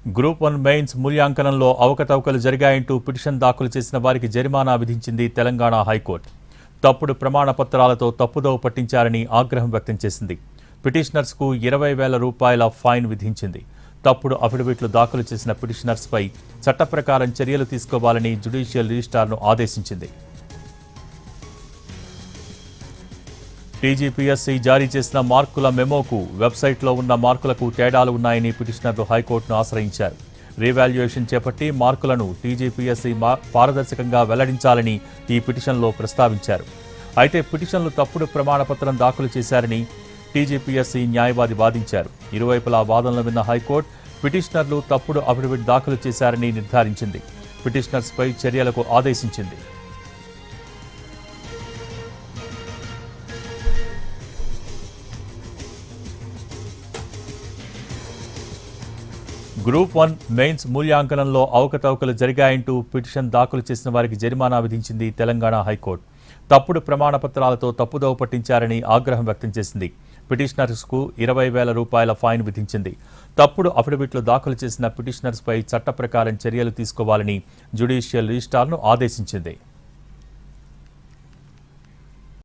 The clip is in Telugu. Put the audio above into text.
గ్రూప్ 1 మెయిన్స్ మూల్యాంకనంలో అవకతవకలు జరిగాయంటూ పిటిషన్ దాఖలు చేసిన వారికి జరిమానా విధించింది తెలంగాణ హైకోర్టు. తప్పుడు ప్రమాణ పత్రాలతో తప్పుదోవ పట్టించారని ఆగ్రహం వ్యక్తం చేసింది. పిటిషనర్స్కు 20,000 రూపాయల ఫైన్ విధించింది. తప్పుడు అఫిడవిట్లు దాఖలు చేసిన పిటిషనర్స్పై చట్ట ప్రకారం చర్యలు తీసుకోవాలని జ్యుడిషియల్ రిజిస్ట్రార్ను ఆదేశించింది. టీజీపీఎస్సీ జారీ చేసిన మార్కుల మెమోకు వెబ్సైట్లో ఉన్న మార్కులకు తేడాలు ఉన్నాయని పిటిషనర్లు హైకోర్టును ఆశ్రయించారు. రీవాల్యుయేషన్ చేపట్టి మార్కులను టీజీపీఎస్సీ పారదర్శకంగా వెల్లడించాలని ఈ పిటిషన్లో ప్రస్తావించారు. అయితే పిటిషన్లు తప్పుడు ప్రమాణపత్రం దాఖలు చేశారని టీజీపీఎస్సీ న్యాయవాది వాదించారు. ఇరువైపులా వాదనలు విన్న హైకోర్టు పిటిషనర్లు తప్పుడు అఫిడవిట్ దాఖలు చేశారని నిర్ధారించింది. పిటిషనర్స్పై చర్యలకు ఆదేశించింది. గ్రూప్ 1 మెయిన్స్ మూల్యాంకనంలో అవకతవకలు జరిగాయంటూ పిటిషన్ దాఖలు చేసిన వారికి జరిమానా విధించింది తెలంగాణ హైకోర్టు. తప్పుడు ప్రమాణ పత్రాలతో తప్పుదోవ పట్టించారని ఆగ్రహం వ్యక్తం చేసింది. పిటిషనర్స్కు 20,000 రూపాయల ఫైన్ విధించింది. తప్పుడు అఫిడవిట్లు దాఖలు చేసిన పిటిషనర్స్పై చట్ట ప్రకారం చర్యలు తీసుకోవాలని జ్యుడిషియల్ రిజిస్ట్రార్ను ఆదేశించింది.